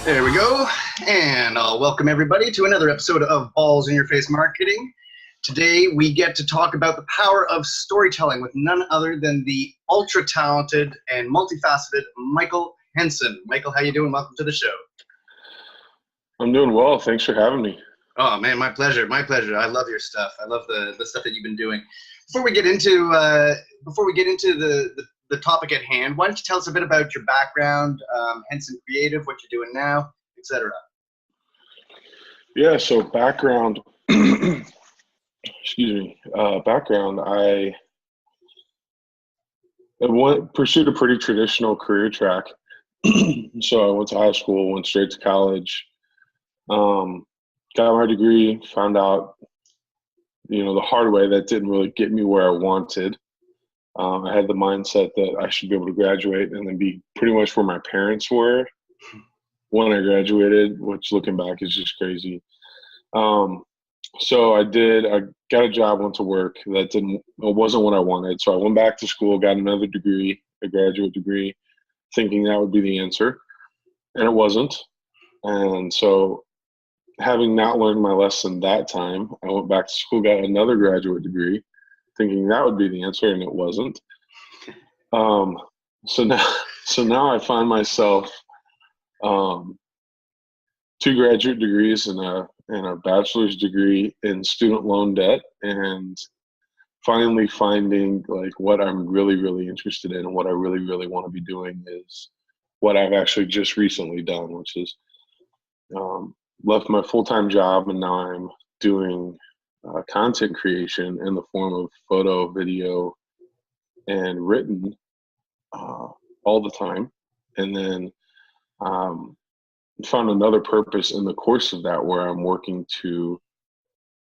There we go, and I'll welcome everybody to another episode of Ballz in Your Face Marketing. Today we get to talk about the power of storytelling with none other than the ultra-talented and multifaceted Michael Hensen. Michael, how you doing? Welcome to the show. I'm doing well. Thanks for having me. Oh man, my pleasure. My pleasure. I love your stuff. I love the stuff that you've been doing. Before we get into the topic at hand, why don't you tell us a bit about your background, Hensen Creative, what you're doing now, etc. Yeah, so background, background, I pursued a pretty traditional career track. So I went to high school, went straight to college, got my degree, found out, the hard way that didn't really get me where I wanted. I had the mindset that I should be able to graduate and then be pretty much where my parents were when I graduated, which looking back is just crazy. So I got a job, went to work. It wasn't what I wanted. So I went back to school, got another degree, a graduate degree, thinking that would be the answer. And it wasn't. And so having not learned my lesson that time, I went back to school, got another graduate degree, thinking that would be the answer, and it wasn't. So now I find myself 2 graduate degrees and a bachelor's degree in student loan debt, and finally finding like what I'm really, really interested in and what I really, really want to be doing is what I've actually just recently done, which is left my full-time job, and now I'm doing content creation in the form of photo, video, and written all the time. And then found another purpose in the course of that where I'm working to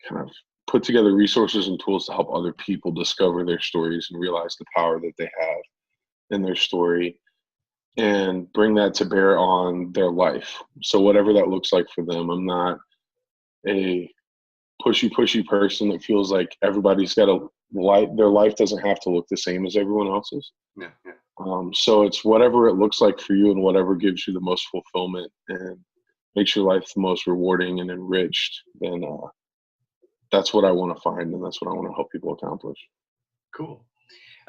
kind of put together resources and tools to help other people discover their stories and realize the power that they have in their story and bring that to bear on their life. So whatever that looks like for them. I'm not a pushy person that feels like everybody's got a life. Their life doesn't have to look the same as everyone else's. Yeah. So it's whatever it looks like for you and whatever gives you the most fulfillment and makes your life the most rewarding and enriched, then that's what I want to find, and that's what I want to help people accomplish. Cool.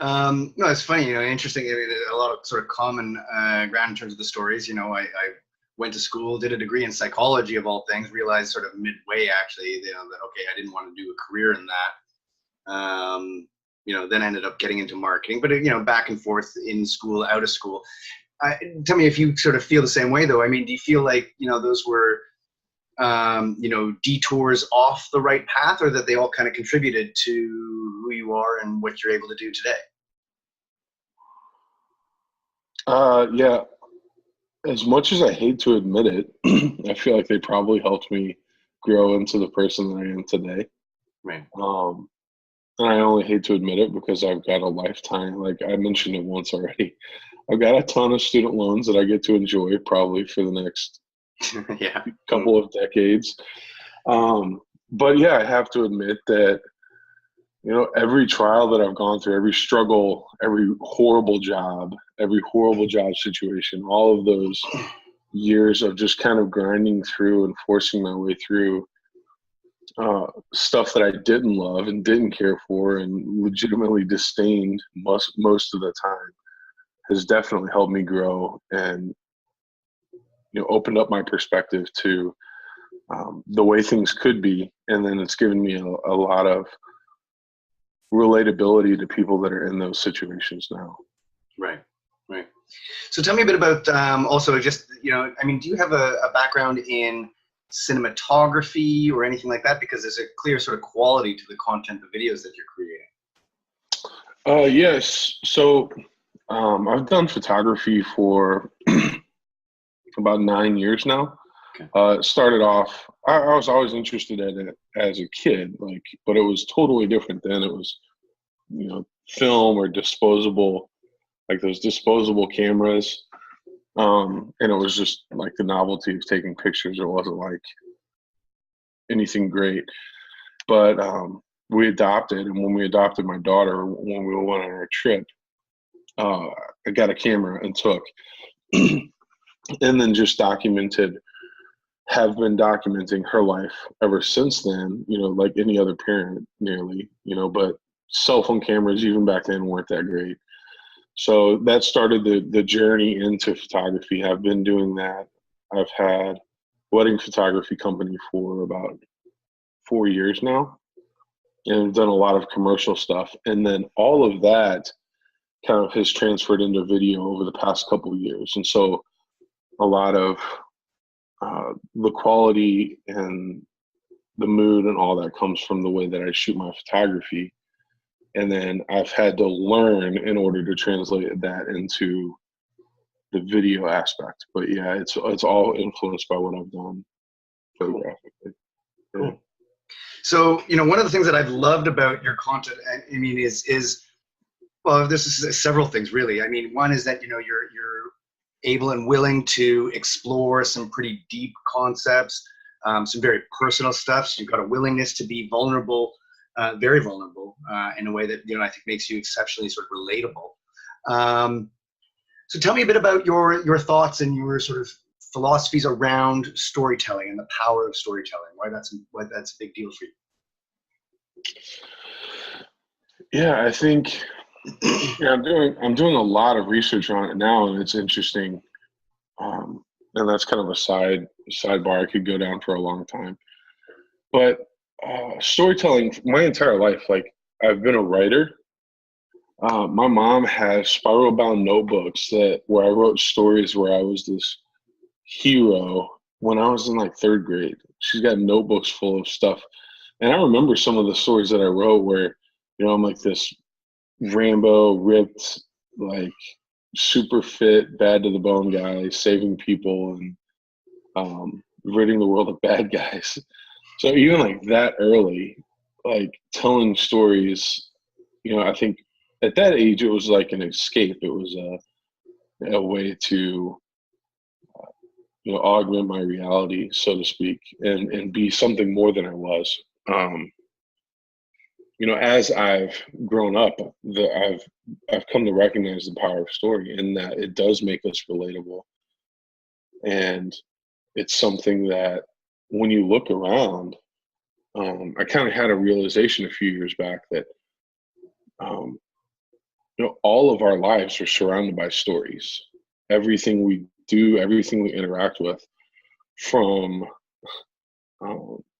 No, it's funny, interesting. A lot of sort of common ground in terms of the stories. I went to school, did a degree in psychology of all things, realized sort of midway actually, that, okay, I didn't want to do a career in that. Then ended up getting into marketing, but, back and forth in school, out of school. Tell me if you sort of feel the same way though. I mean, do you feel like, those were, detours off the right path, or that they all kind of contributed to who you are and what you're able to do today? Yeah. As much as I hate to admit it, I feel like they probably helped me grow into the person that I am today. Right. And I only hate to admit it because I've got a lifetime, like I mentioned it once already, I've got a ton of student loans that I get to enjoy probably for the next couple of decades. But yeah, I have to admit that, every trial that I've gone through, every struggle, every horrible job situation, all of those years of just kind of grinding through and forcing my way through stuff that I didn't love and didn't care for and legitimately disdained most of the time has definitely helped me grow and, opened up my perspective to the way things could be. And then it's given me a lot of relatability to people that are in those situations now. Right. So tell me a bit about also just, do you have a background in cinematography or anything like that? Because there's a clear sort of quality to the content, the videos that you're creating. Yes. So I've done photography for about 9 years now. Okay. Started off, I was always interested in it as a kid, but it was totally different then. It was, film or disposable, like those disposable cameras. And it was just like the novelty of taking pictures. It wasn't like anything great, but we adopted. And when we adopted my daughter, when we went on our trip, I got a camera and took and then just have been documenting her life ever since then, like any other parent nearly, but cell phone cameras even back then weren't that great. So that started the journey into photography. I've been doing that. I've had a wedding photography company for about 4 years now, and I've done a lot of commercial stuff. And then all of that kind of has transferred into video over the past couple of years. And so a lot of the quality and the mood and all that comes from the way that I shoot my photography. And then I've had to learn in order to translate that into the video aspect. But yeah, it's all influenced by what I've done photographically. Yeah. Cool. So, one of the things that I've loved about your content, I mean, is well, this is several things really. I mean, one is that, you're able and willing to explore some pretty deep concepts, some very personal stuff. So you've got a willingness to be vulnerable, very vulnerable, in a way that, I think makes you exceptionally sort of relatable. So tell me a bit about your thoughts and your sort of philosophies around storytelling and the power of storytelling. Why that's a big deal for you. Yeah, I think I'm doing a lot of research on it now, and it's interesting. And that's kind of a sidebar I could go down for a long time. But storytelling, my entire life, like I've been a writer. My mom has spiral bound notebooks where I wrote stories where I was this hero when I was in like 3rd grade. She's got notebooks full of stuff. And I remember some of the stories that I wrote where, I'm like this Rambo, ripped, like super fit, bad to the bone guy, saving people and ridding the world of bad guys. So even like that early, like telling stories, I think at that age, it was like an escape. It was a way to, augment my reality, so to speak, and be something more than I was. As I've grown up, I've come to recognize the power of story and that it does make us relatable. And it's something that when you look around, I kind of had a realization a few years back that, all of our lives are surrounded by stories. Everything we do, everything we interact with, from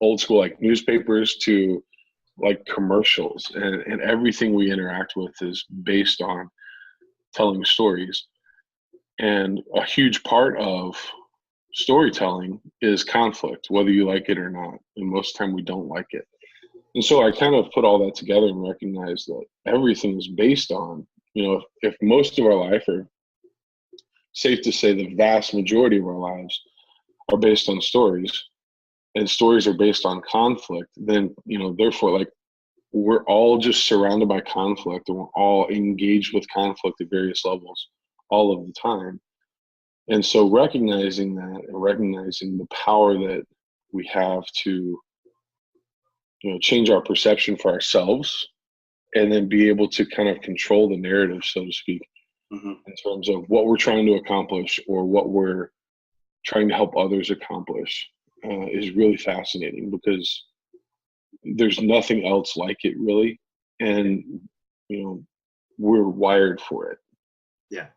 old school like newspapers to like commercials, and everything we interact with is based on telling stories. And a huge part of storytelling is conflict, whether you like it or not. And most of the time we don't like it. And so I kind of put all that together and recognized that everything is based on, if most of our life, or safe to say the vast majority of our lives, are based on stories, and stories are based on conflict, then, therefore, like, we're all just surrounded by conflict, and we're all engaged with conflict at various levels all of the time. And so recognizing that and recognizing the power that we have to, change our perception for ourselves, and then be able to kind of control the narrative, so to speak, in terms of what we're trying to accomplish or what we're trying to help others accomplish, is really fascinating, because there's nothing else like it really. And, we're wired for it. Yeah.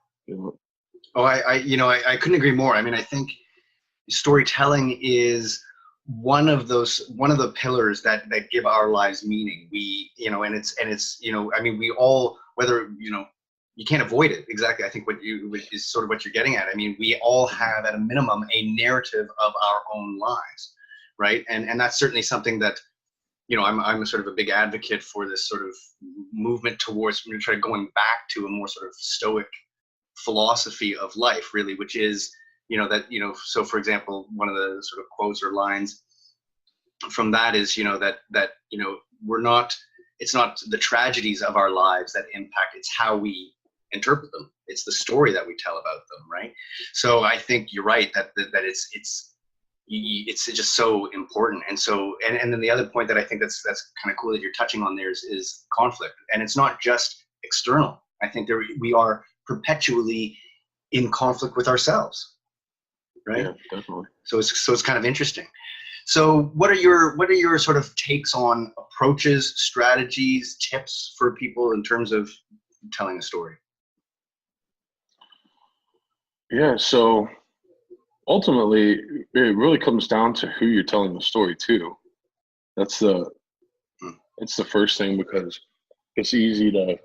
Oh, I couldn't agree more. I mean, I think storytelling is one of the pillars that give our lives meaning. We, and it's, I mean, we all, whether, you can't avoid it. Exactly. I think what is sort of what you're getting at. I mean, we all have at a minimum a narrative of our own lives. Right. And that's certainly something that, I'm a sort of a big advocate for this sort of movement towards going back to a more sort of stoic philosophy of life, really, which is, that, so for example, one of the sort of quotes or lines from that is, it's not the tragedies of our lives that impact, it's how we interpret them. It's the story that we tell about them, right? So I think you're right that it's just so important. And so, and then the other point that I think that's kind of cool that you're touching on there is conflict. And it's not just external. I think we are perpetually in conflict with ourselves, right? Yeah, definitely. So it's kind of interesting. So what are your sort of takes on approaches, strategies, tips for people in terms of telling a story? Yeah, so ultimately, it really comes down to who you're telling the story to. That's the first thing, because it's easy to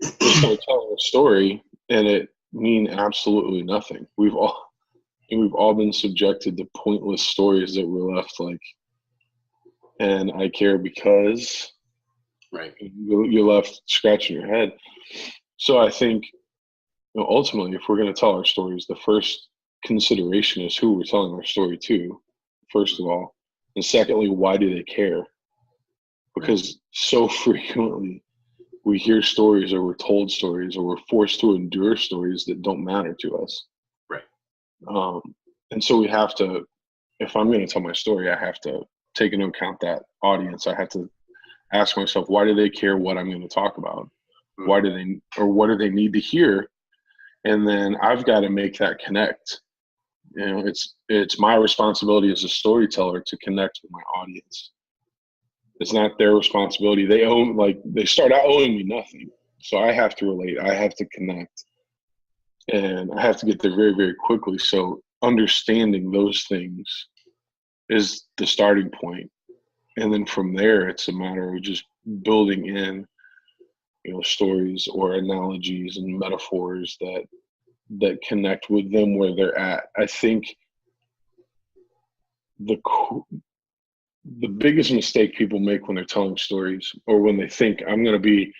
just start telling a story and it mean absolutely nothing. We've all been subjected to pointless stories that we're left like, and I care because, right, you're left scratching your head. So I think, ultimately, if we're going to tell our stories, the first consideration is who we're telling our story to, first of all. And secondly, why do they care? Because so frequently we hear stories, or we're told stories, or we're forced to endure stories that don't matter to us. right, And so we have to, if I'm going to tell my story, I have to take into account that audience. I have to ask myself, why do they care what I'm going to talk about? What do they need to hear? And then I've got to make that connect. It's my responsibility as a storyteller to connect with my audience. It's not their responsibility. They start out owing me nothing. So I have to relate. I have to connect. And I have to get there very, very quickly. So understanding those things is the starting point. And then from there, it's a matter of just building in, stories or analogies and metaphors that connect with them where they're at. I think the biggest mistake people make when they're telling stories, or when they think I'm going to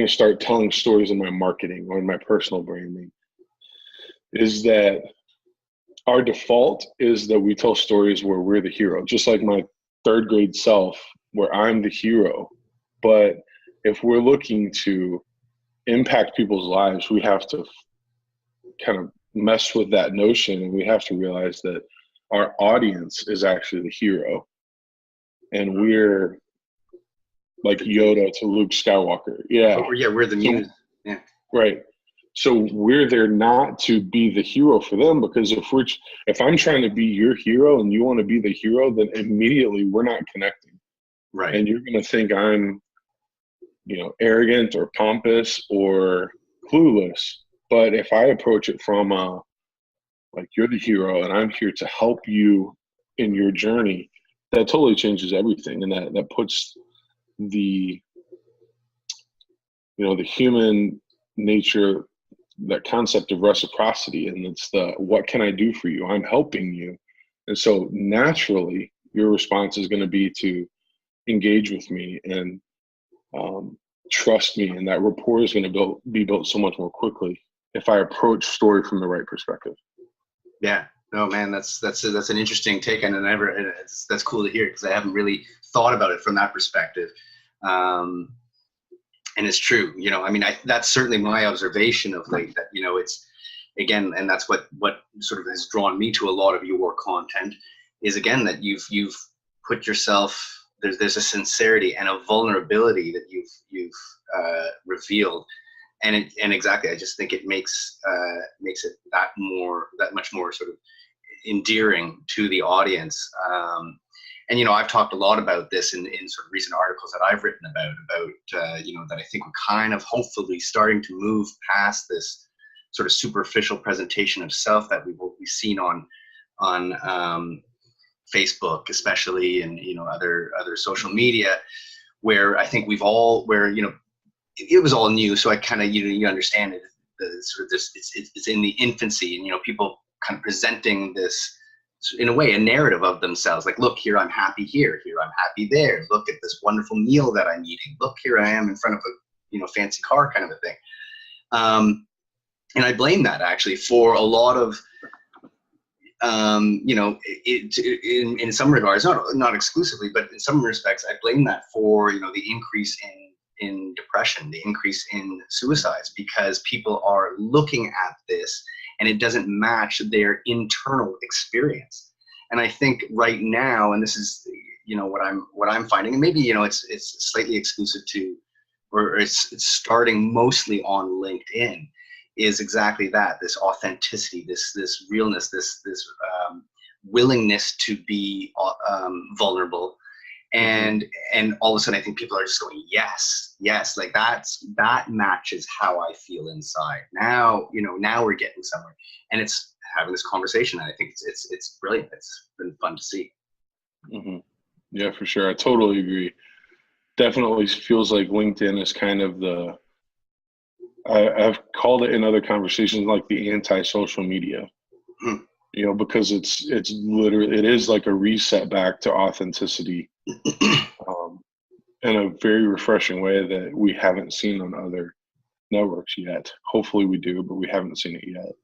start telling stories in my marketing or in my personal branding, is that our default is that we tell stories where we're the hero, just like my third grade self, where I'm the hero. But if we're looking to impact people's lives, we have to kind of mess with that notion, and we have to realize that our audience is actually the hero, and we're like Yoda to Luke Skywalker. Yeah. We're the muse. Yeah. Right. So we're there not to be the hero for them, because if I'm trying to be your hero and you want to be the hero, then immediately we're not connecting. Right. And you're going to think I'm, arrogant or pompous or clueless. But if I approach it from like, you're the hero and I'm here to help you in your journey, that totally changes everything. And that puts the human nature, that concept of reciprocity, and it's what can I do for you? I'm helping you. And so naturally your response is going to be to engage with me and trust me, and that rapport is going to be built so much more quickly if I approach story from the right perspective. Yeah. No, man, that's an interesting take, and that's cool to hear, because I haven't really thought about it from that perspective. And it's true, that's certainly my observation of late, that, it's, again, and that's what sort of has drawn me to a lot of your content, is, again, that you've put yourself, there's a sincerity and a vulnerability that you've revealed. And exactly, I just think it makes it that much more sort of endearing to the audience. And I've talked a lot about this in sort of recent articles that I've written about that I think we're kind of hopefully starting to move past this sort of superficial presentation of self that we've seen on Facebook, especially, and other social media, where I think it was all new. So I kind of you understand it, sort of this, it's in the infancy, and people kind of presenting this, in a way, a narrative of themselves, like, look, here I'm happy, here I'm happy there, look at this wonderful meal that I'm eating, look, here I am in front of a fancy car, kind of a thing. And I blame that, actually, for a lot of in some regards, not exclusively, but in some respects, I blame that for the increase in depression, the increase in suicides, because people are looking at this and it doesn't match their internal experience. And I think right now, and this is what I'm finding, and maybe it's slightly exclusive to, or it's starting mostly on LinkedIn, is exactly that, this authenticity, this realness, this willingness to be vulnerable. And all of a sudden, I think people are just going, yes, like that matches how I feel inside. Now, now we're getting somewhere, and it's having this conversation. And I think it's brilliant. It's been fun to see. Mm-hmm. Yeah, for sure. I totally agree. Definitely feels like LinkedIn is kind of I've called it in other conversations like the anti-social media. Because it's literally, it is like a reset back to authenticity in a very refreshing way that we haven't seen on other networks yet. Hopefully we do, but we haven't seen it yet.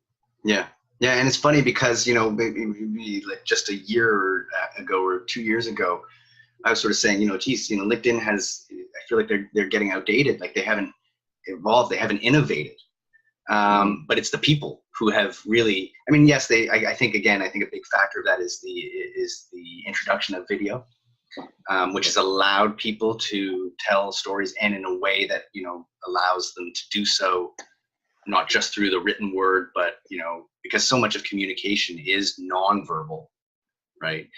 Yeah, and it's funny because, maybe like just a year ago or 2 years ago, I was sort of saying, geez, LinkedIn I feel like they're getting outdated. Like they haven't evolved, they haven't innovated. But it's the people who have really, yes, I think a big factor of that is the introduction of video, which has allowed people to tell stories, and in a way that, allows them to do so, not just through the written word, but, because so much of communication is nonverbal, right?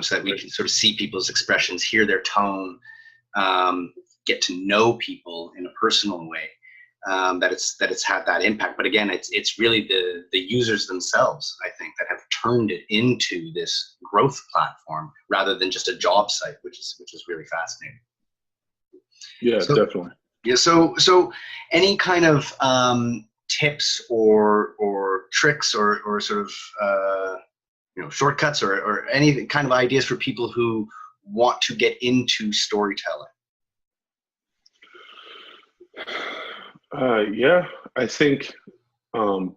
So that we can sort of see people's expressions, hear their tone, get to know people in a personal way. That it's had that impact. But again, it's really the users themselves, I think, that have turned it into this growth platform rather than just a job site, which is really fascinating. Yeah, definitely. Yeah. So any kind of tips or tricks or sort of shortcuts or any kind of ideas for people who want to get into storytelling? Yeah, I think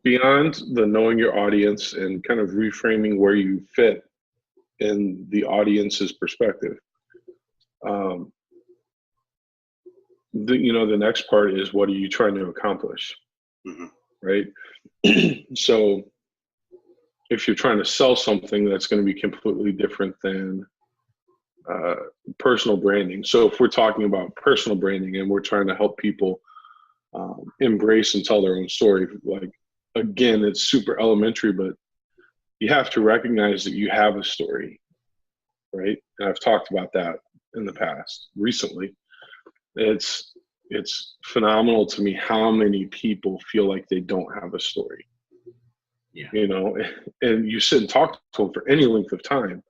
beyond the knowing your audience and kind of reframing where you fit in the audience's perspective, the next part is, what are you trying to accomplish, right? So if you're trying to sell something, that's going to be completely different than personal branding. So if we're talking about personal branding and we're trying to help people embrace and tell their own story, like, again, it's super elementary, but you have to recognize that you have a story, right? And I've talked about that in the past recently. It's phenomenal to me how many people feel like they don't have a story. And you sit and talk to them for any length of time,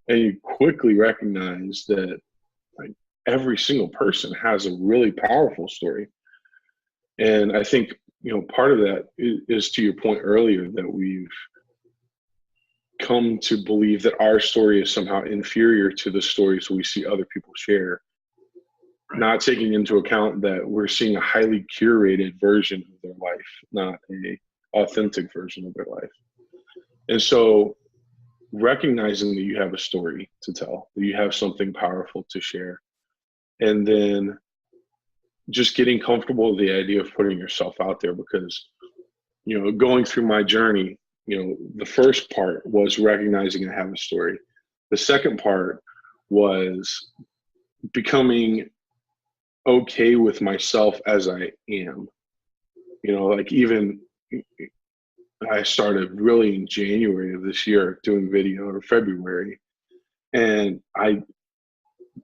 and you quickly recognize that, like, every single person has a really powerful story. And I think, part of that is to your point earlier, that we've come to believe that our story is somehow inferior to the stories we see other people share, not taking into account that we're seeing a highly curated version of their life, not a authentic version of their life. And so recognizing that you have a story to tell, that you have something powerful to share, and then just getting comfortable with the idea of putting yourself out there. Because, going through my journey, the first part was recognizing I have a story. The second part was becoming okay with myself as I am. Like, even I started really in January of this year doing video, or February, and I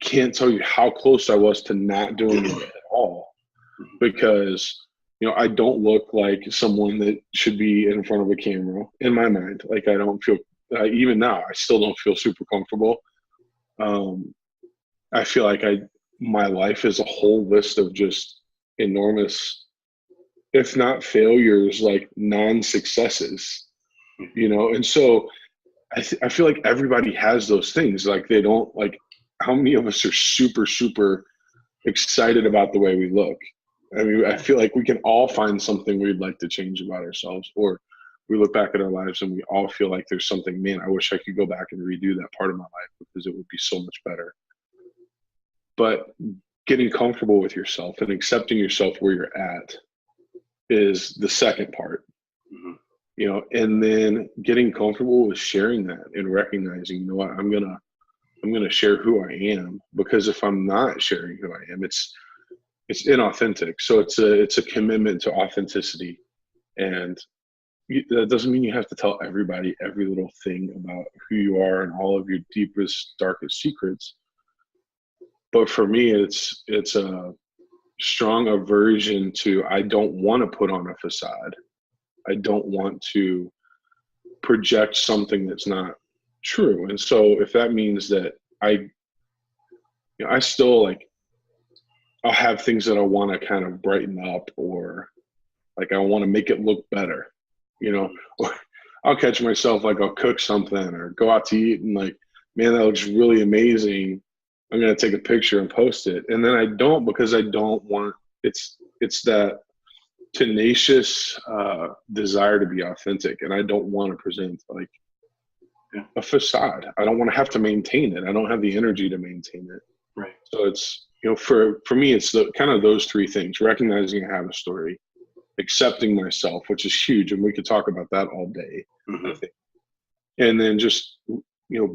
can't tell you how close I was to not doing it at all, because I don't look like someone that should be in front of a camera in my mind. Like, I don't feel, even now, I still don't feel super comfortable. I feel like my life is a whole list of just enormous, if not failures, like non-successes, and so I feel like everybody has those things. Like, they don't, like, how many of us are super, super excited about the way we look? I feel like we can all find something we'd like to change about ourselves, or we look back at our lives and we all feel like there's something, man, I wish I could go back and redo that part of my life because it would be so much better. But getting comfortable with yourself and accepting yourself where you're at is the second part, and then getting comfortable with sharing that and recognizing, what, I'm gonna share who I am, because if I'm not sharing who I am, it's inauthentic. So it's a commitment to authenticity, and that doesn't mean you have to tell everybody every little thing about who you are and all of your deepest, darkest secrets. But for me, it's a strong aversion to, I don't want to put on a facade. I don't want to project something that's not true. And so if that means that I still like, I'll have things that I want to kind of brighten up, or like I want to make it look better, or I'll catch myself, like I'll cook something or go out to eat and like, man, that looks really amazing. I'm going to take a picture and post it. And then I don't, because I don't want, it's that tenacious desire to be authentic. And I don't want to present like a facade. I don't want to have to maintain it. I don't have the energy to maintain it. Right. So it's, for me, it's the kind of those three things: recognizing I have a story, accepting myself, which is huge. And we could talk about that all day, I think. And then just,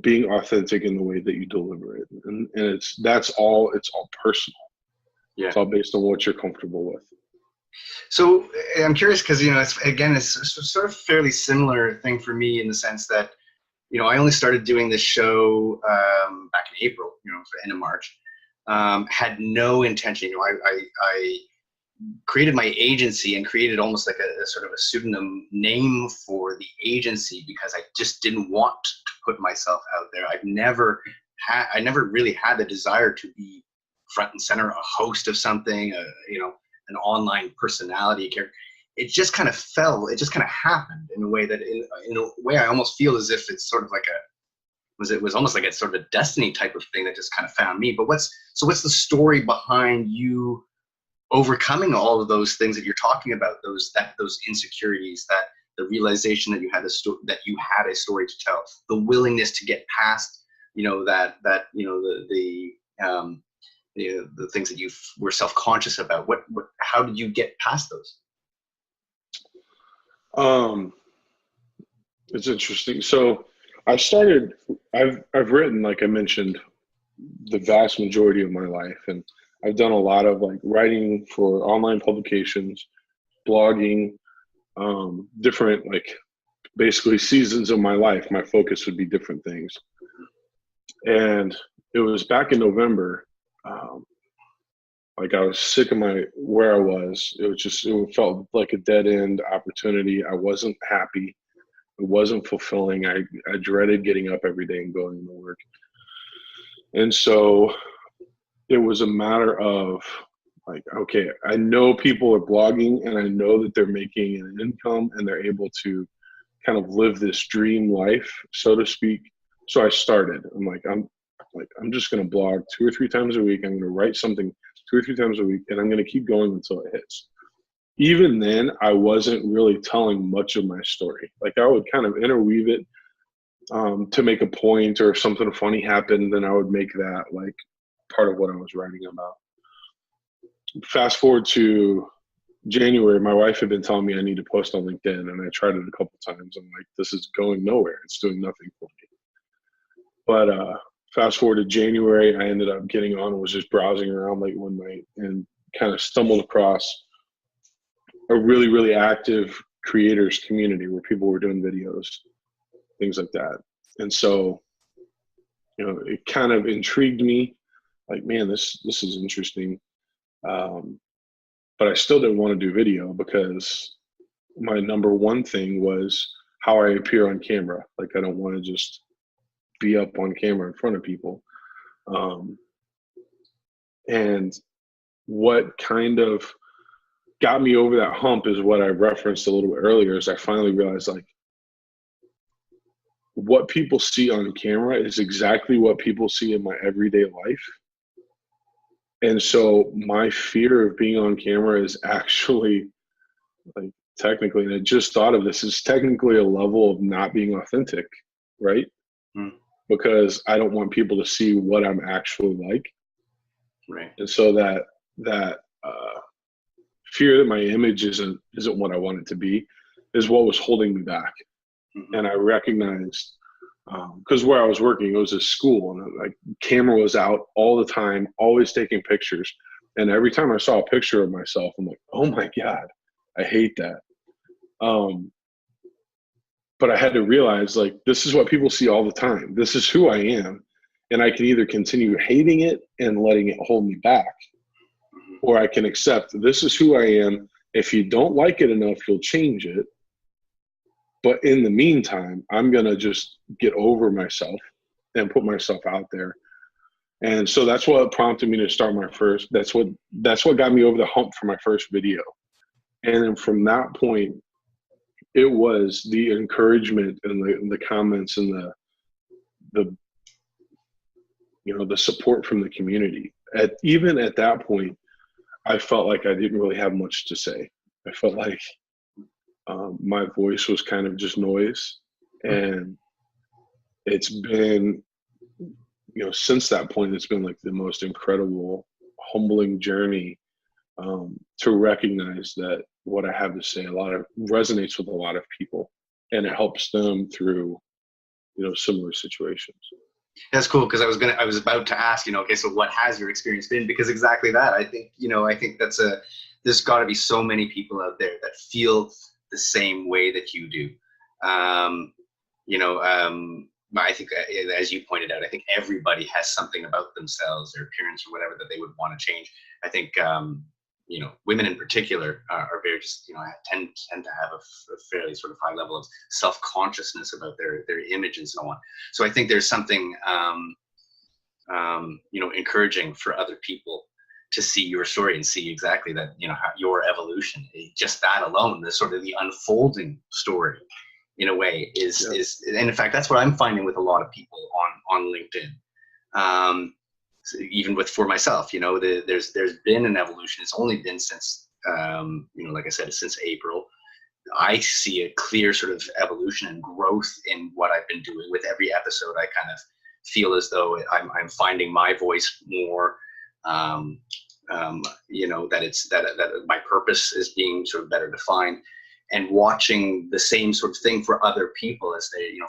being authentic in the way that you deliver it. And it's all personal. Yeah. It's all based on what you're comfortable with. So I'm curious because, it's sort of fairly similar thing for me in the sense that, I only started doing this show back in April, for the end of March. Had no intention. I created my agency and created almost like a sort of a pseudonym name for the agency because I just didn't want to put myself out there. I never really had the desire to be front and center, a host of something, an online personality character. It just kind of happened in a way that in a way I almost feel as if it's sort of like it was almost like a sort of a destiny type of thing that just kind of found me. But what's the story behind you overcoming all of those things that you're talking about, those insecurities, that the realization that you had a story to tell, the willingness to get past, the things that you were self-conscious about. How did you get past those? It's interesting. So I've written, like I mentioned, the vast majority of my life, and I've done a lot of like writing for online publications, blogging, different, like basically seasons of my life. My focus would be different things. And it was back in November, like I was sick of where I was. It felt like a dead end opportunity. I wasn't happy. It wasn't fulfilling. I dreaded getting up every day and going to work. And so it was a matter of like, okay, I know people are blogging and I know that they're making an income and they're able to kind of live this dream life, so to speak. So I started. I'm just going to blog 2 or 3 times a week. I'm going to write something 2 or 3 times a week, and I'm going to keep going until it hits. Even then, I wasn't really telling much of my story. Like I would kind of interweave it to make a point, or if something funny happened, then I would make that like part of what I was writing about. Fast forward to January, my wife had been telling me I need to post on LinkedIn, and I tried it a couple times. I'm like, this is going nowhere. It's doing nothing for me. But fast forward to January, I ended up getting on and was just browsing around late one night and kind of stumbled across a really, really active creators community where people were doing videos, things like that. And so, it kind of intrigued me. Like, man, this is interesting. But I still didn't want to do video because my number one thing was how I appear on camera. Like, I don't want to just be up on camera in front of people. And what kind of got me over that hump is what I referenced a little bit earlier, is I finally realized like what people see on camera is exactly what people see in my everyday life. And so my fear of being on camera is actually like technically, and I just thought of this, is technically a level of not being authentic, right? Because I don't want people to see what I'm actually like. Right. And so that fear that my image isn't what I want it to be is what was holding me back. And I recognized, because where I was working, it was a school, and like camera was out all the time, always taking pictures. And every time I saw a picture of myself, I'm like, oh my God, I hate that. but I had to realize, like, this is what people see all the time. This is who I am. And I can either continue hating it and letting it hold me back, or I can accept this is who I am. If you don't like it enough, you'll change it. But in the meantime, I'm going to just get over myself and put myself out there. And so that's what prompted me to start my first, that's what got me over the hump for my first video. And then from that point, it was the encouragement and the comments and the the support from the community. Even at that point, I felt like I didn't really have much to say. I felt like my voice was kind of just noise. And it's been, since that point, it's been like the most incredible, humbling journey to recognize that what I have to say resonates with a lot of people, and it helps them through, similar situations. That's cool, because I was about to ask, okay, so what has your experience been? Because exactly that, I think there's got to be so many people out there that feel the same way that you do. I think, as you pointed out, I think everybody has something about themselves, their appearance or whatever, that they would want to change. I think, women in particular are very just, tend to have a fairly sort of high level of self-consciousness about their image and so on. So I think there's something, encouraging for other people to see your story and see exactly that, how your evolution, just that alone, the sort of the unfolding story, in a way, is, and in fact, that's what I'm finding with a lot of people on LinkedIn. So even for myself, there's been an evolution. It's only been since, like I said, since April. I see a clear sort of evolution and growth in what I've been doing. With every episode, I kind of feel as though I'm finding my voice more. That my purpose is being sort of better defined, and watching the same sort of thing for other people as they,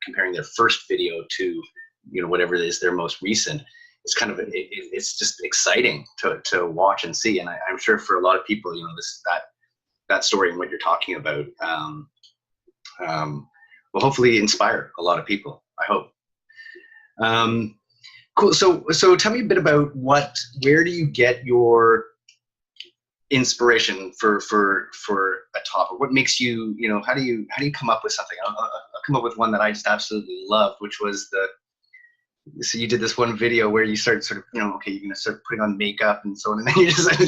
comparing their first video to, whatever it is their most recent. It's kind of, it's just exciting to watch and see. And I'm sure for a lot of people, that story and what you're talking about will hopefully inspire a lot of people, I hope. Cool. So tell me a bit about where do you get your inspiration for a topic? What makes you, how do you come up with something? I'll come up with one that I just absolutely loved, which was so you did this one video where you started sort of, okay, you're going to start putting on makeup and so on. And then you just let it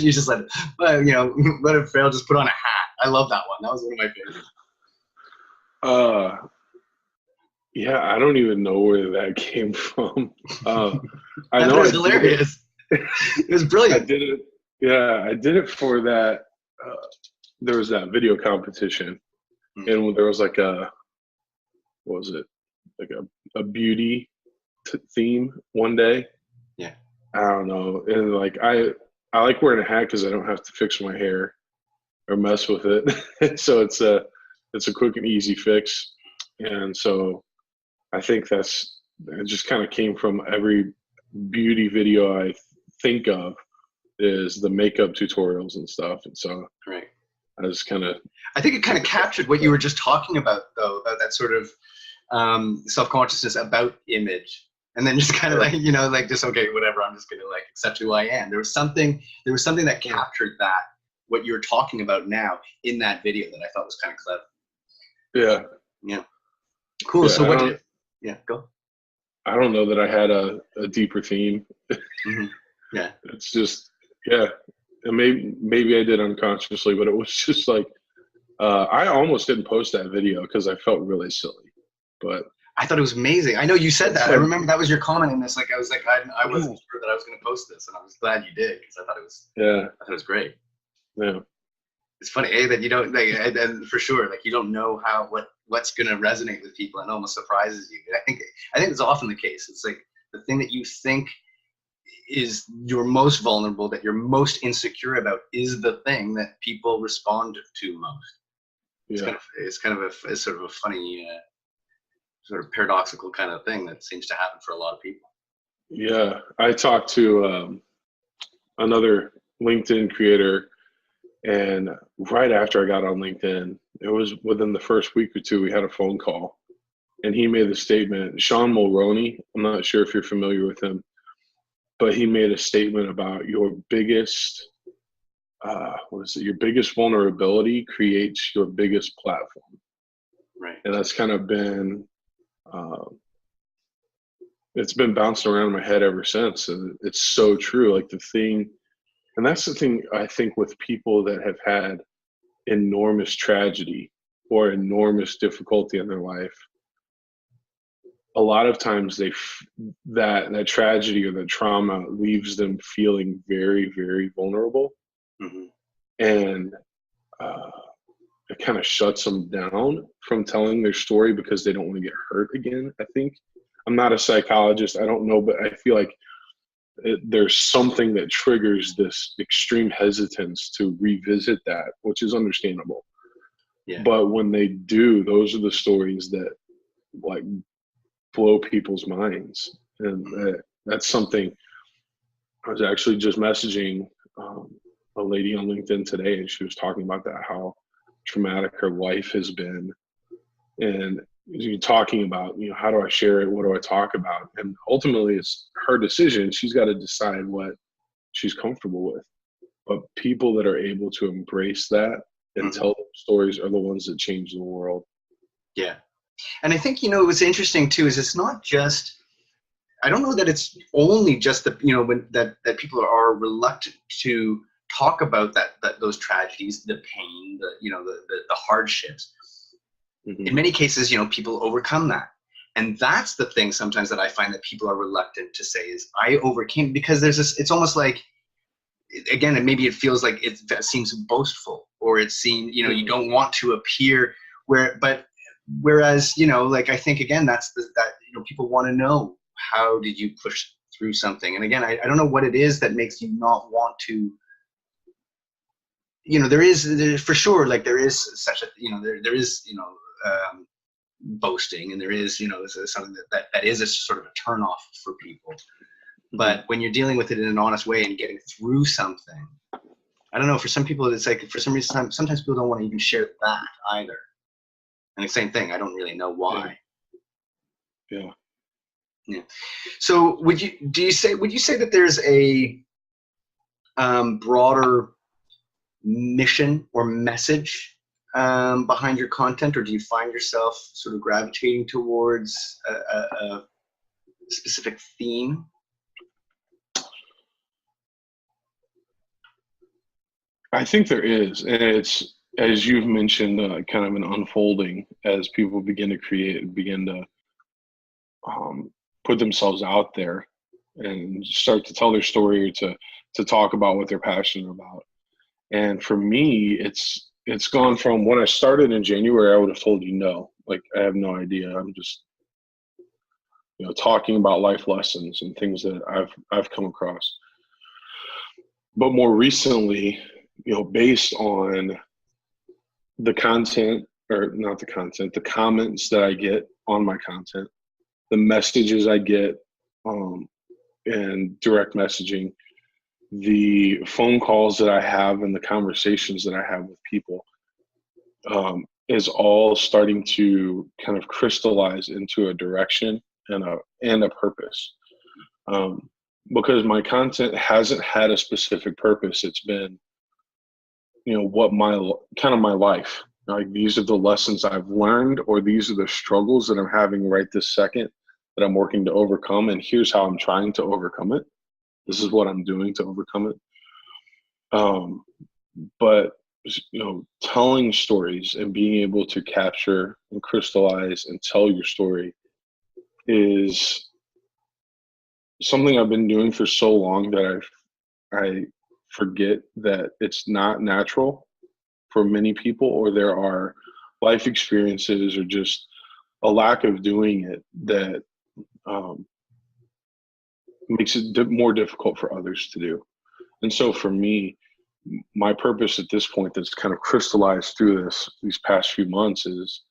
fail, just put on a hat. I love that one. That was one of my favorites. Yeah, I don't even know where that came from. I know it was hilarious. It was brilliant. I did it for that. There was that video competition, and there was like what was it? Like a beauty theme one day. Yeah. I don't know, and like I like wearing a hat because I don't have to fix my hair or mess with it. So it's a quick and easy fix, and so I think it just kind of came from every beauty video I think of is the makeup tutorials and stuff. And so right. I think it kind of captured what you were just talking about, though, that sort of self-consciousness about image. And then just kind of just, okay, whatever, I'm just going to accept who I am. There was something that captured that, what you're talking about now in that video, that I thought was kind of clever. Yeah. Yeah. Cool. Yeah, so go. I don't know that I had a deeper theme. Mm-hmm. Yeah. It's just, and maybe I did unconsciously, but it was just like, I almost didn't post that video because I felt really silly, but I thought it was amazing. I know you said that. I remember that was your comment in this. I was like, I wasn't sure that I was going to post this, and I was glad you did, because I thought it was great. Yeah. It's funny, that you don't and for sure, you don't know what's going to resonate with people, and almost surprises you. I think it's often the case. It's like the thing that you think is you're most vulnerable, that you're most insecure about, is the thing that people respond to most. Yeah. It's kind of a sort of a funny, sort of paradoxical kind of thing that seems to happen for a lot of people. Yeah, I talked to another LinkedIn creator, And right after I got on LinkedIn, it was within the first week or two, we had a phone call, and he made the statement, Sean Mulroney, I'm not sure if you're familiar with him, but he made a statement about your biggest, your biggest vulnerability creates your biggest platform. Right. And that's kind of been, it's been bouncing around in my head ever since. And it's so true. Like and that's the thing I think with people that have had enormous tragedy or enormous difficulty in their life, a lot of times that tragedy or the trauma leaves them feeling very, very vulnerable. Mm-hmm. And it kind of shuts them down from telling their story because they don't want to get hurt again, I think. I'm not a psychologist, I don't know, but I feel like there's something that triggers this extreme hesitance to revisit that, which is understandable. Yeah. But when they do, those are the stories that like blow people's minds. And that's something I was actually just messaging a lady on LinkedIn today, and she was talking about that, how traumatic her life has been. And you're talking about, how do I share it? What do I talk about? And ultimately it's her decision. She's got to decide what she's comfortable with. But people that are able to embrace that and tell their stories are the ones that change the world. Yeah. And I think, what's interesting too is it's not just, I don't know that it's only just that people are reluctant to talk about those tragedies, the pain, the hardships. Mm-hmm. In many cases, people overcome that. And that's the thing sometimes that I find that people are reluctant to say is I overcame, because there's this, it's almost like, again, and maybe it feels like it seems boastful, or it seems, you don't want to appear whereas, like, I think again, that people want to know, how did you push through something? And again, I don't know what it is that makes you not want to, there is for sure, like there is such a, there is, boasting, and there is, something that is a sort of a turnoff for people. But when you're dealing with it in an honest way and getting through something, I don't know, for some people, it's like, for some reason, sometimes people don't want to even share that either. And the same thing, I don't really know why. Yeah. So would you say that there's a broader mission or message behind your content, or do you find yourself sort of gravitating towards a specific theme? I think there is, and it's, as you've mentioned, kind of an unfolding as people begin to create, begin to put themselves out there and start to tell their story, or to talk about what they're passionate about. And for me, it's gone from when I started in January, I would have told you no, like I have no idea. I'm just, talking about life lessons and things that I've come across. But more recently, based on the content, or not the content, the comments that I get on my content, the messages I get, and direct messaging, the phone calls that I have, and the conversations that I have with people, is all starting to kind of crystallize into a direction and a purpose. Because my content hasn't had a specific purpose. It's been, what my life, like these are the lessons I've learned, or these are the struggles that I'm having right this second that I'm working to overcome. And here's how I'm trying to overcome it. This is what I'm doing to overcome it. But, telling stories and being able to capture and crystallize and tell your story is something I've been doing for so long that I forget that it's not natural for many people, or there are life experiences or just a lack of doing it that makes it more difficult for others to do. And so for me, my purpose at this point that's kind of crystallized through these past few months is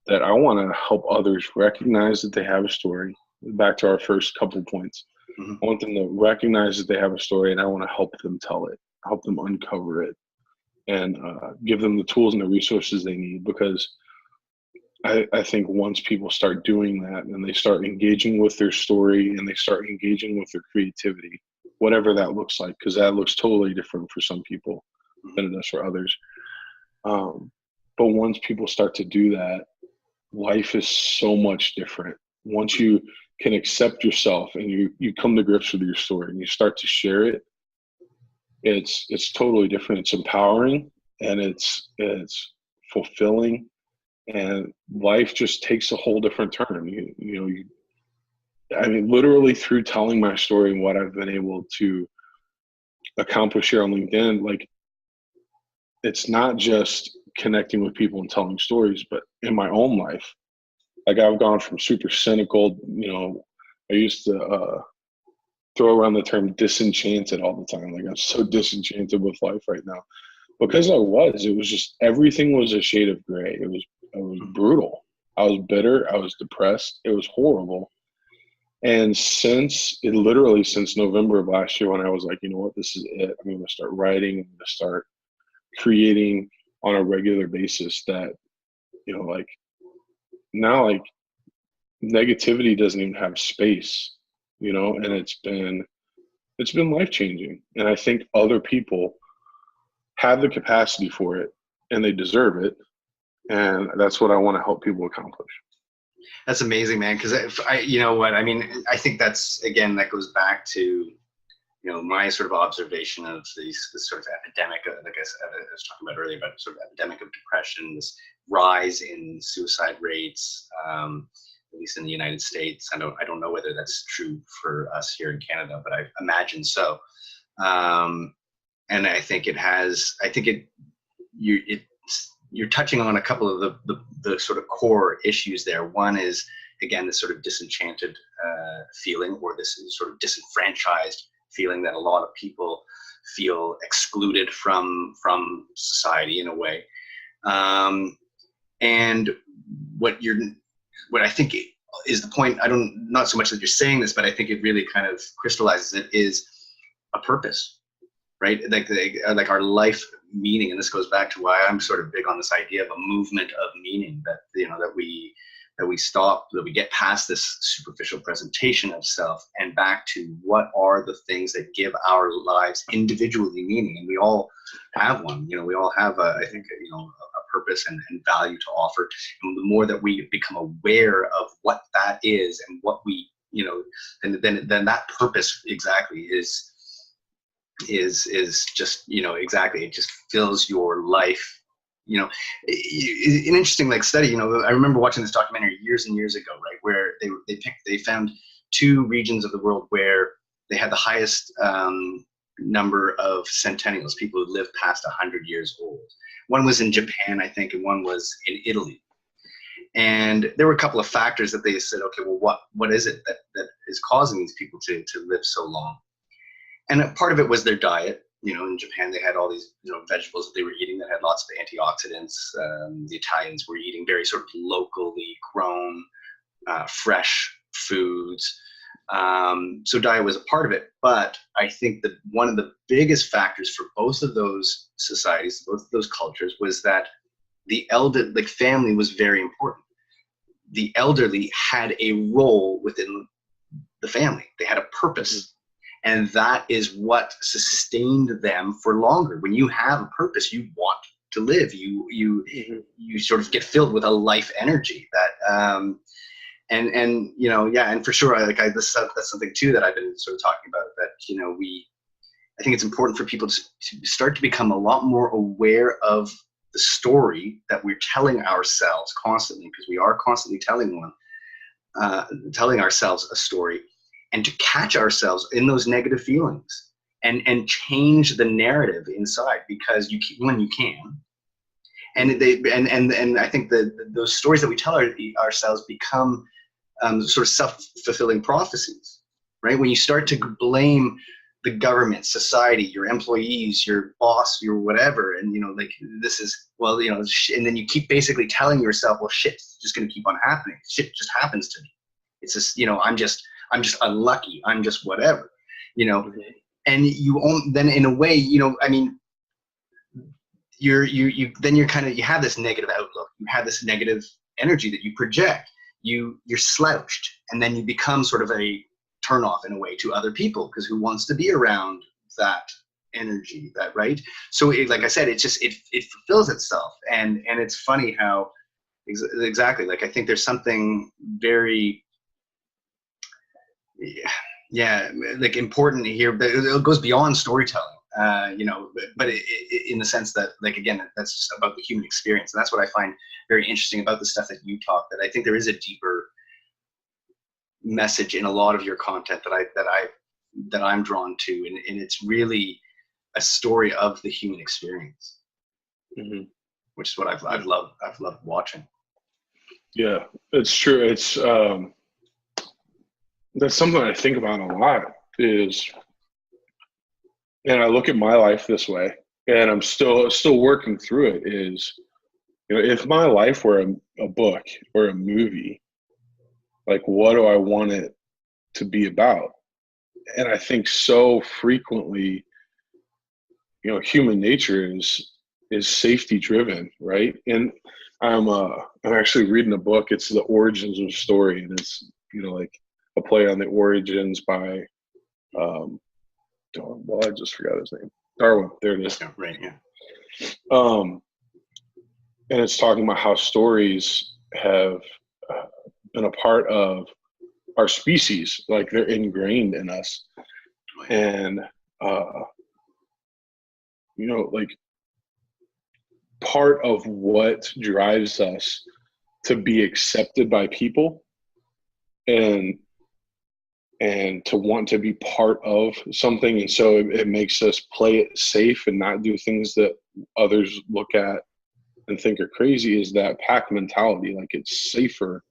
that I want to help others recognize that they have a story. Back to our first couple points. Mm-hmm. I want them to recognize that they have a story, and I want to help them tell it, help them uncover it. and give them the tools and the resources they need, because I think once people start doing that and they start engaging with their story and they start engaging with their creativity, whatever that looks like, because that looks totally different for some people than it does for others. But once people start to do that, life is so much different. Once you can accept yourself and you come to grips with your story and you start to share it, it's totally different. It's empowering and it's fulfilling, and life just takes a whole different turn. I mean, literally through telling my story and what I've been able to accomplish here on LinkedIn, like, it's not just connecting with people and telling stories, but in my own life, like, I've gone from super cynical, I used to throw around the term disenchanted all the time. Like, I'm so disenchanted with life right now, because it was just, everything was a shade of gray. It was brutal. I was bitter. I was depressed. It was horrible. And since November of last year, when I was like, you know what, this is it. I'm going to start writing. I'm going to start creating on a regular basis, that, like, now, like, negativity doesn't even have space, and it's been life-changing. And I think other people have the capacity for it and they deserve it. And that's what I want to help people accomplish. That's amazing, man. Because you know what I mean. I think that's, again, that goes back to my sort of observation of this sort of epidemic, like I was talking about earlier, about sort of epidemic of depression, this rise in suicide rates, at least in the United States. I don't know whether that's true for us here in Canada, but I imagine so. And I think you're touching on a couple of the sort of core issues there. One is, again, this sort of disenchanted feeling, or this sort of disenfranchised feeling that a lot of people feel excluded from society in a way. And what I think is the point, not so much that you're saying this, but I think it really kind of crystallizes it, is a purpose, right? Like our life meaning. And this goes back to why I'm sort of big on this idea of a movement of meaning, that, that we get past this superficial presentation of self and back to what are the things that give our lives individually meaning. And we all have one. We all have a purpose and value to offer. And the more that we become aware of what that is and what we, then that purpose exactly is just, exactly, it just fills your life. An interesting study, I remember watching this documentary years and years ago, right, where they found two regions of the world where they had the highest number of centennials, people who lived past 100 years old. One was in Japan, I think, and one was in Italy. And there were a couple of factors that they said, okay, well, what is it that is causing these people to live so long? And part of it was their diet. In Japan, they had all these, vegetables that they were eating that had lots of antioxidants. The Italians were eating very sort of locally grown, fresh foods. So diet was a part of it. But I think that one of the biggest factors for both of those societies, both of those cultures, was that the family was very important. The elderly had a role within the family. They had a purpose. And that is what sustained them for longer. When you have a purpose, you want to live. You sort of get filled with a life energy that, and for sure, that's something too that I've been sort of talking about. That I think it's important for people to start to become a lot more aware of the story that we're telling ourselves constantly, because we are constantly telling ourselves a story. And to catch ourselves in those negative feelings and change the narrative inside, because when you can. And I think that those stories that we tell ourselves become sort of self-fulfilling prophecies, right? When you start to blame the government, society, your employees, your boss, your whatever, and this is, and then you keep basically telling yourself, well, shit's just going to keep on happening. Shit just happens to me. It's just, I'm just unlucky. I'm just whatever, and then in a way, you have this negative outlook. You have this negative energy that you project. You're slouched, and then you become sort of a turnoff in a way to other people, because who wants to be around that energy, that, right? So like I said, it fulfills itself. And it's funny how exactly, like, I think there's something very, yeah, like important here, but it goes beyond storytelling, but in the sense that, like, again, that's just about the human experience. And that's what I find very interesting about the stuff that you talk, that I think there is a deeper message in a lot of your content that I'm drawn to. And it's really a story of the human experience, mm-hmm. which is what I've loved watching. Yeah, it's true. It's that's something I think about a lot, is, and I look at my life this way, and I'm still working through it, is, if my life were a book or a movie, like, what do I want it to be about? And I think so frequently, human nature is safety driven, right? And I'm actually reading a book. It's The Origins of Story, and it's like a play on the origins by I just forgot his name. Darwin. There it is. Yeah, right. Yeah. And it's talking about how stories have been a part of our species, like they're ingrained in us, and like, part of what drives us to be accepted by people and to want to be part of something, and so it makes us play it safe and not do things that others look at and think are crazy, is that pack mentality. Like, it's safer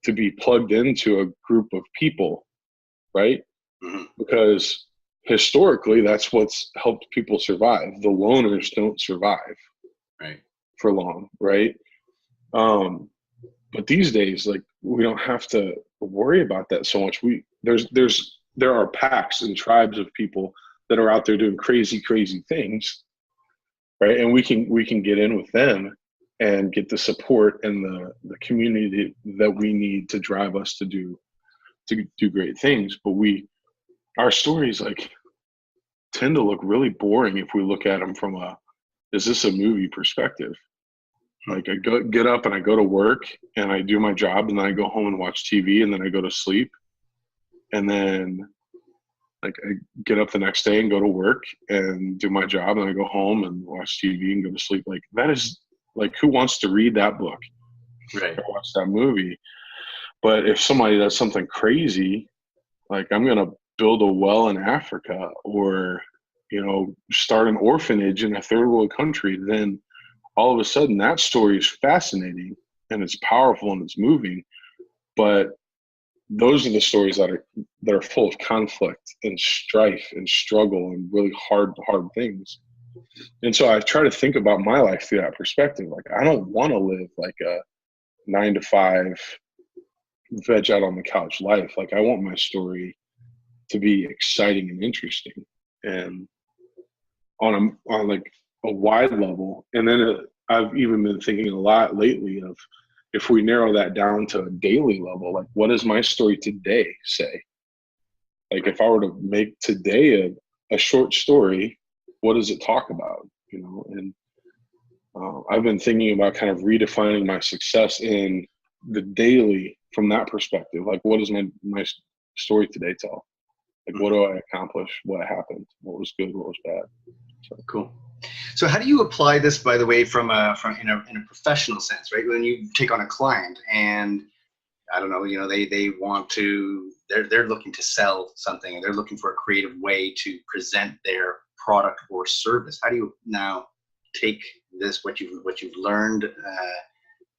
to be plugged into a group of people, right? Mm-hmm. Because historically, that's what's helped people survive. The loners don't survive, right, for long, right? But these days, like, we don't have to worry about that so much. There are packs and tribes of people that are out there doing crazy things, right? And we can get in with them and get the support and the community that we need to drive us to do great things. But our stories, like, tend to look really boring if we look at them from is this a movie perspective? Like, I get up and I go to work and I do my job, and then I go home and watch TV, and then I go to sleep. And then, like, I get up the next day and go to work and do my job, and I go home and watch TV and go to sleep. Like, that is, like, who wants to read that book? Right. Or watch that movie? But if somebody does something crazy, like, I'm going to build a well in Africa, or, start an orphanage in a third world country, then all of a sudden that story is fascinating and it's powerful and it's moving. But those are the stories that are full of conflict and strife and struggle and really hard things. And so I try to think about my life through that perspective. Like, I don't want to live like a 9-to-5 veg out on the couch life. Like, I want my story to be exciting and interesting, and on like a wide level. And then I've even been thinking a lot lately of, if we narrow that down to a daily level, like, what does my story today say? Like, if I were to make today a short story, what does it talk about? And I've been thinking about kind of redefining my success in the daily from that perspective. Like, what does my story today tell? Like, what do I accomplish? What happened? What was good? What was bad? So. Cool. So how do you apply this, by the way, from in a professional sense, right? When you take on a client and, I don't know, they want to, they're looking to sell something, and they're looking for a creative way to present their product or service. How do you now take this, what you've learned,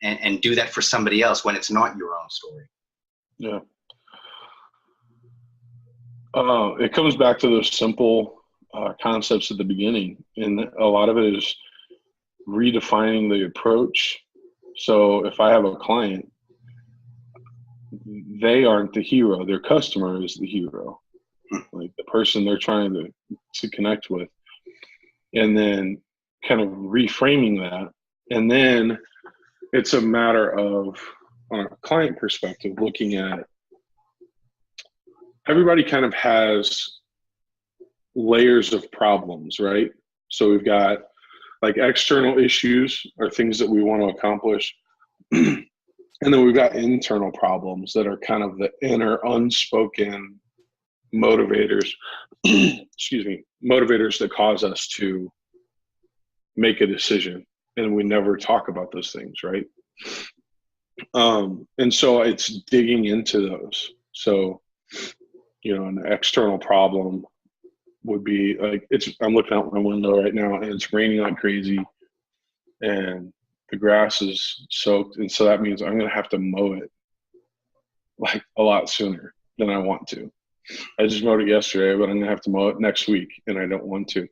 and do that for somebody else when it's not your own story? Yeah. It comes back to those simple concepts at the beginning, and a lot of it is redefining the approach. So if I have a client, they aren't the hero, their customer is the hero, like the person they're trying to connect with. And then kind of reframing that. And then it's a matter of, on a client perspective, looking at everybody kind of has layers of problems, right? So we've got like external issues or things that we want to accomplish. And then we've got internal problems that are kind of the inner unspoken motivators, excuse me, motivators that cause us to make a decision. And we never talk about those things, right? And so it's digging into those. So, you know, an external problem would be like, I'm looking out my window right now and it's raining like crazy and the grass is soaked. And so that means I'm going to have to mow it like a lot sooner than I want to. I just mowed it yesterday, but I'm going to have to mow it next week and I don't want to.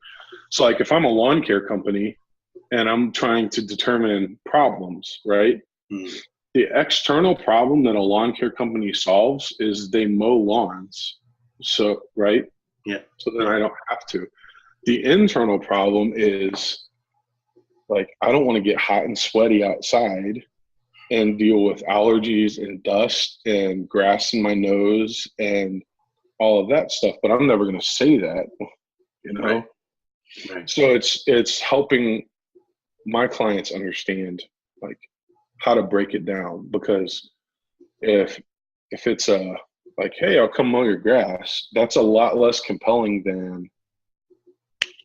So like if I'm a lawn care company and I'm trying to determine problems, right? The external problem that a lawn care company solves is they mow lawns. So, right? Yeah. So then I don't have to. The internal problem is like, I don't want to get hot and sweaty outside and deal with allergies and dust and grass in my nose and all of that stuff, but I'm never going to say that, you know? Right. So it's helping my clients understand like how to break it down, because if it's like, hey, I'll come mow your grass, that's a lot less compelling than,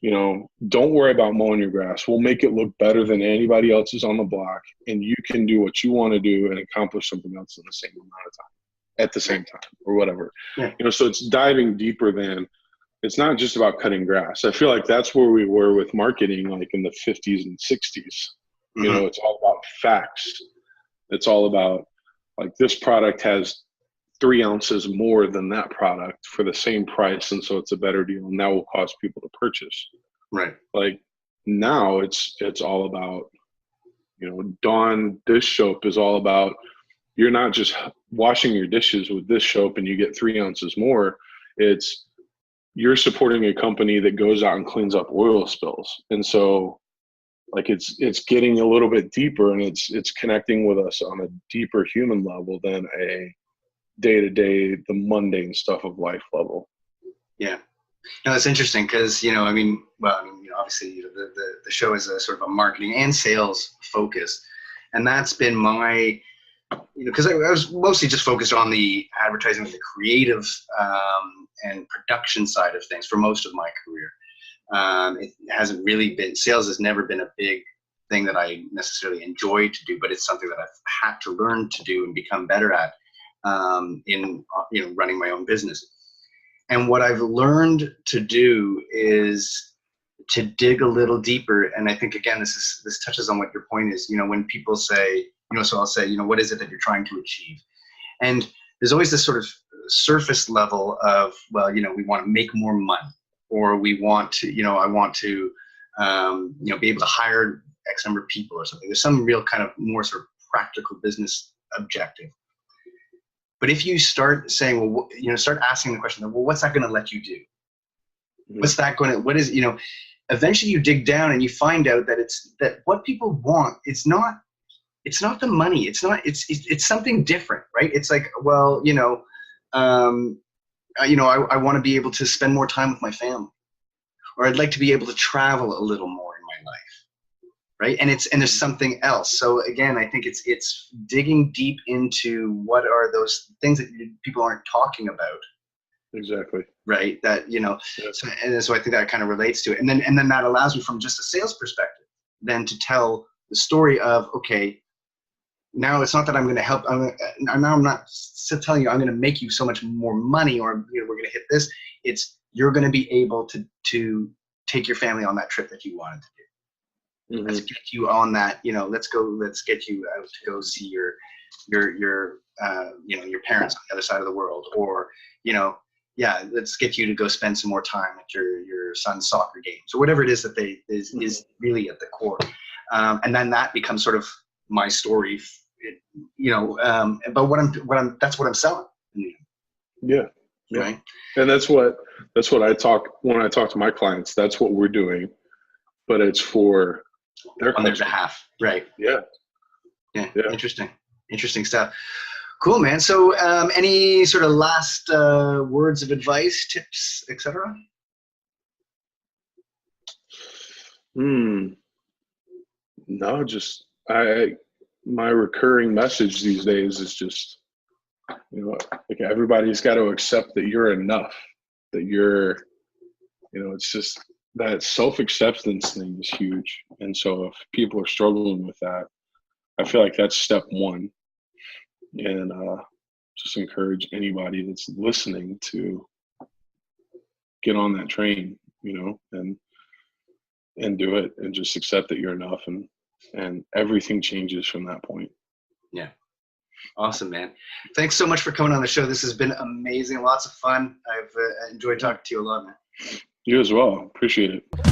you know, don't worry about mowing your grass. We'll make it look better than anybody else's on the block, and you can do what you want to do and accomplish something else in the same amount of time, at the same time, or whatever. Yeah. You know, so it's diving deeper than, it's not just about cutting grass. I feel like that's where we were with marketing, like in the 50s and 60s. You know, it's all about facts. It's all about like, this product has 3 ounces more than that product for the same price, and so it's a better deal, and that will cause people to purchase. Right. Like now it's all about, you know, Dawn dish soap is all about, you're not just washing your dishes with this soap and you get 3 ounces more. It's, you're supporting a company that goes out and cleans up oil spills. And so like it's getting a little bit deeper, and it's connecting with us on a deeper human level than a day-to-day, the mundane stuff of life level. Yeah. No, that's interesting because, you know, I mean, you know, obviously, you know, the show is a sort of a marketing and sales focus. And that's been my, you know, because I was mostly just focused on the advertising, the creative and production side of things for most of my career. It hasn't really been, sales has never been a big thing that I necessarily enjoy to do, but it's something that I've had to learn to do and become better at in, you know, running my own business. And what I've learned to do is to dig a little deeper. And I think, again, this touches on what your point is. You know, when people say, you know, so I'll say, you know, what is it that you're trying to achieve? And there's always this sort of surface level of, well, you know, we want to make more money, or we want to, you know, I want to, you know, be able to hire X number of people or something. There's some real kind of more sort of practical business objective. But if you start saying, well, you know, start asking the question, well, what's that going to let you do? What's that going to, what is, you know, eventually you dig down and you find out that that what people want, it's not the money. It's something different, right? It's like, well, you know, I want to be able to spend more time with my family, or I'd like to be able to travel a little more in my life. Right. And there's something else. So again, I think it's digging deep into what are those things that people aren't talking about. Exactly. Right. That, you know, yeah. So I think that kind of relates to it. And then that allows me, from just a sales perspective, then to tell the story of, okay, now it's not that I'm going to help. Now I'm not telling you I'm going to make you so much more money, or, you know, we're going to hit this. It's, you're going to be able to take your family on that trip that you wanted to do. Mm-hmm. Let's get you on that, you know, let's get you out to go see your you know, your parents on the other side of the world, or, you know, yeah, let's get you to go spend some more time at your son's soccer games, or whatever it is that is really at the core. And then that becomes sort of my story, you know, but that's what I'm selling. Yeah. Right. And that's what when I talk to my clients, that's what we're doing. but it's for on their behalf. Right. Yeah. Yeah. Interesting stuff. Cool, man. So any sort of last words of advice, tips, etc.? No, just my recurring message these days is just, like everybody's got to accept that you're enough, that you're, it's just that self-acceptance thing is huge. And so if people are struggling with that, I feel like that's step one. And just encourage anybody that's listening to get on that train, and do it, and just accept that you're enough, and everything changes from that point. Yeah. Awesome, man. Thanks so much for coming on the show. This has been amazing. Lots of fun. I've enjoyed talking to you a lot, man. You as well. Appreciate it.